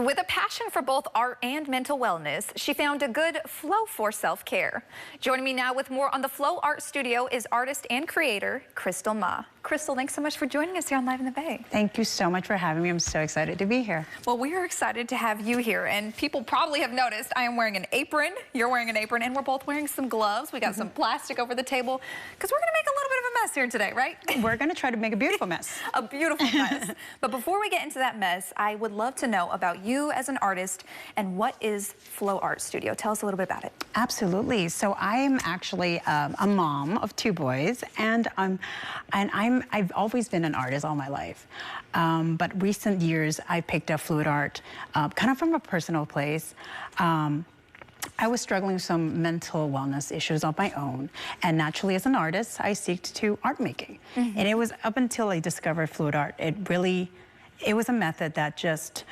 With a passion for both art and mental wellness, she found a good flow for self-care. Joining me now with more on the Flow Art Studio is artist and creator, Crystal Ma. Crystal, thanks so much for joining us here on Live in the Bay. Thank you so much for having me. I'm so excited to be here. Well, we are excited to have you here, and people probably have noticed I am wearing an apron, you're wearing an apron, and we're both wearing some gloves. We got some plastic over the table, because we're gonna make a little bit of a mess here today, right? We're gonna try to make a beautiful mess. A beautiful mess. But before we get into that mess, I would love to know about you as an artist and what is Flow Art Studio. Tell us a little bit about it. Absolutely. So I'm actually a mom of 2 boys, and I've always been an artist all my life. But recent years, I picked up fluid art, kind of from a personal place. I was struggling with some mental wellness issues on my own, and naturally as an artist, I seeked to art making. And it was up until I discovered fluid art, it was a method that just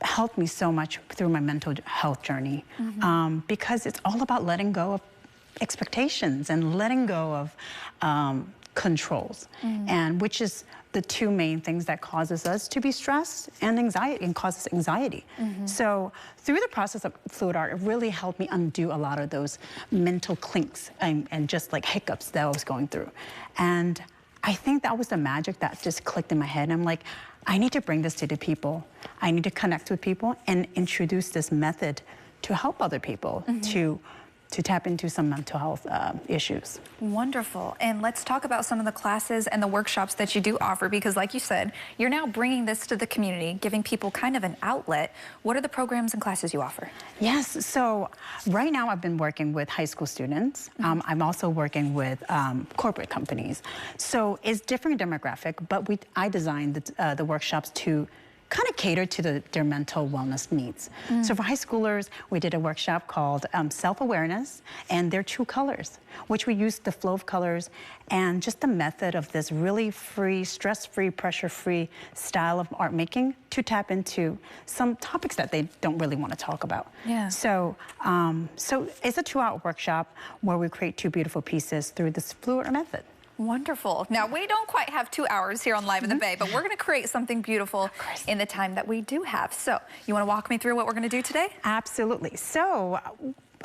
helped me so much through my mental health journey, because it's all about letting go of expectations and letting go of controls, and which is the 2 main things that causes us to be stressed and anxiety, and causes anxiety. So through the process of fluid art, it really helped me undo a lot of those mental clinks and just like hiccups that I was going through. And I think that was the magic that just clicked in my head. I'm like, I need to bring this to the people. I need to connect with people and introduce this method to help other people to tap into some mental health issues. Wonderful. And let's talk about some of the classes and the workshops that you do offer, because like you said, you're now bringing this to the community, giving people kind of an outlet. What are the programs and classes you offer? Yes, so right now I've been working with high school students. I'm also working with corporate companies. So it's different demographic, but I designed the workshops to kind of cater to their mental wellness needs. So for high schoolers, we did a workshop called Self-Awareness, and there are 2 colors, which we used the flow of colors and just the method of this really free, stress-free, pressure-free style of art making to tap into some topics that they don't really want to talk about. Yeah. So it's a 2-hour workshop where we create 2 beautiful pieces through this fluid method. Wonderful. Now, we don't quite have 2 hours here on Live in the Bay, but we're going to create something beautiful in the time that we do have. So, you want to walk me through what we're going to do today? Absolutely. So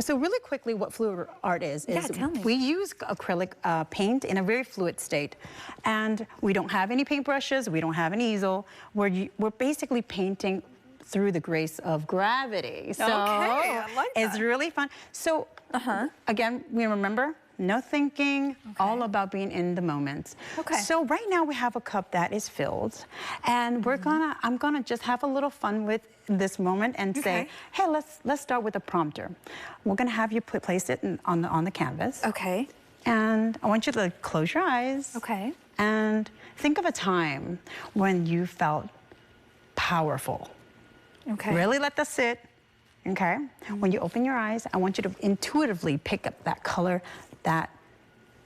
really quickly, what fluid art is tell me. We use acrylic paint in a very fluid state, and we don't have any paintbrushes, we don't have an easel. We're basically painting through the grace of gravity. So I like that. It's really fun. So again, we remember, no thinking, all about being in the moment. So right now we have a cup that is filled, and I'm gonna just have a little fun with this moment and say, hey, let's start with a prompter. We're gonna have you place it on the canvas. And I want you to close your eyes. And think of a time when you felt powerful. Really let that sit. When you open your eyes, I want you to intuitively pick up that color that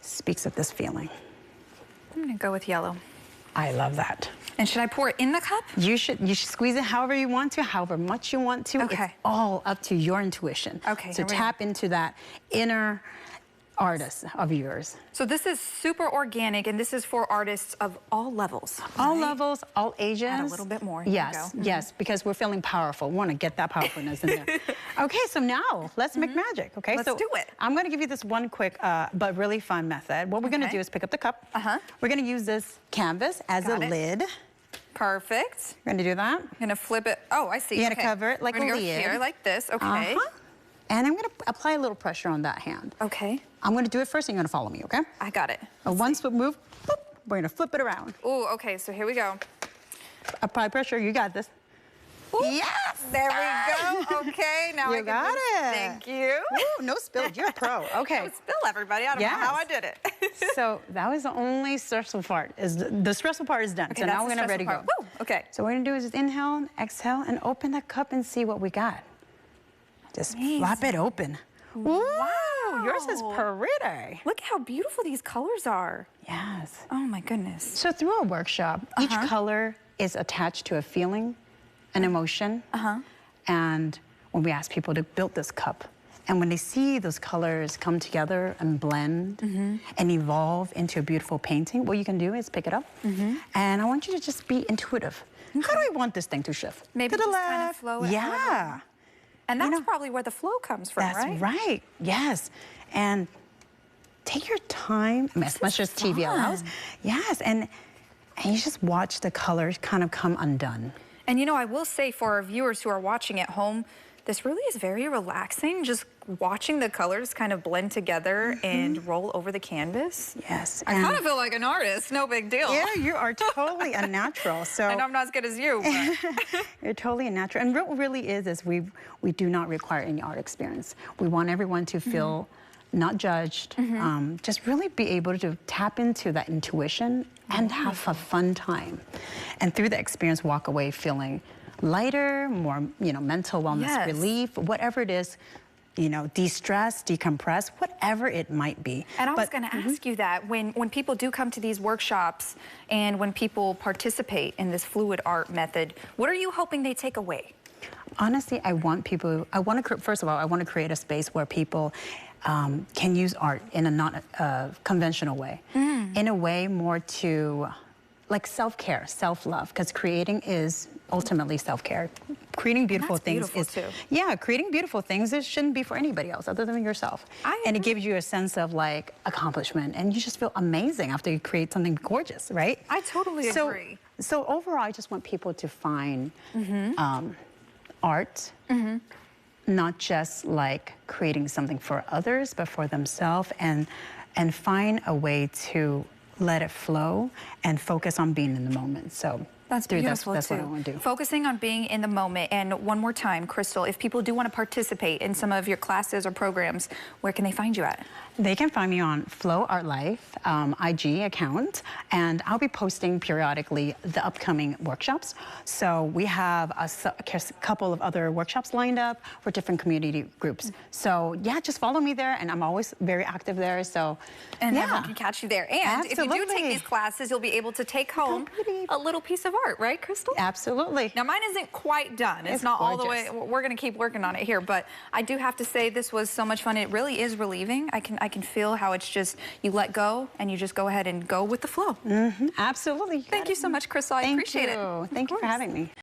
speaks of this feeling. I'm gonna go with yellow. I love that. And should I pour it in the cup? You should squeeze it however you want to, however much you want to. It's all up to your intuition. So tap into that inner artist of yours. So this is super organic, and this is for artists of all levels. All levels, all ages. Add a little bit more. Yes, yes, because we're feeling powerful. We want to get that powerfulness in there. Okay, so now let's make magic. Let's do it. I'm going to give you this one quick but really fun method. What we're going to do is pick up the cup. We're going to use this canvas as a lid. Perfect. We're going to do that. I'm going to flip it. Oh, I see. You're going to cover it like a lid. Go here like this. And I'm going to apply a little pressure on that hand. I'm going to do it first, and you're going to follow me, okay? I got it. One foot move, boop, we're going to flip it around. Ooh, okay, so here we go. Apply pressure, you got this. Ooh, yes! There we go. Okay, now you got it. Thank you. Ooh, no spill, you're a pro. Okay. No spill, everybody. I don't know how I did it. So that was the only stressful part. The stressful part is done. So now we're going to ready to go. Woo, okay. So what we're going to do is just inhale and exhale and open the cup and see what we got. Just flop it open. Wow, yours is pretty. Look how beautiful these colors are. Yes. Oh my goodness. So through our workshop, each color is attached to a feeling, an emotion. And when we ask people to build this cup, and when they see those colors come together and blend and evolve into a beautiful painting, what you can do is pick it up. And I want you to just be intuitive. How do I want this thing to shift? Maybe to the just left. kind of flow it Yeah. And that's probably where the flow comes from, That's right? right. Yes. And take your time, as much as TV allows. Yes. And you just watch the colors kind of come undone. And you know, I will say for our viewers who are watching at home, this really is very relaxing, just watching the colors kind of blend together and roll over the canvas. Yes. I kind of feel like an artist, no big deal. Yeah, you are totally a natural. So I know I'm not as good as you, but. you're totally a natural. And what really is we do not require any art experience. We want everyone to feel not judged, just really be able to tap into that intuition and have a fun time. And through the experience, walk away feeling lighter, more, mental wellness relief, whatever it is, de-stress, decompress, whatever it might be. And I was going to ask you that when people do come to these workshops and when people participate in this fluid art method, what are you hoping they take away? Honestly, first of all, I want to create a space where people can use art in a not conventional way, in a way more to like self-care, self-love, because creating is ultimately self-care. Creating beautiful things creating beautiful things, it shouldn't be for anybody else other than yourself. And it gives you a sense of like accomplishment, and you just feel amazing after you create something gorgeous, right? I totally agree. So overall, I just want people to find art, not just like creating something for others, but for themselves, and find a way to let it flow and focus on being in the moment. So that's beautiful, that's what I want to do. Focusing on being in the moment. And one more time, Crystal, if people do want to participate in some of your classes or programs, where can they find you at? They can find me on Flow Art Life IG account, and I'll be posting periodically the upcoming workshops. So we have a couple of other workshops lined up for different community groups. So yeah, just follow me there, and I'm always very active there. So everyone can catch you there. And if you do take these classes, you'll be able to take home a little piece of art, right, Crystal? Absolutely. Now mine isn't quite done. It's not gorgeous. All the way. We're going to keep working on it here, but I do have to say this was so much fun. It really is relieving. I can feel how it's just, you let go and you just go ahead and go with the flow. Absolutely. Thank you so much, Crystal. I appreciate it. Thank you for having me.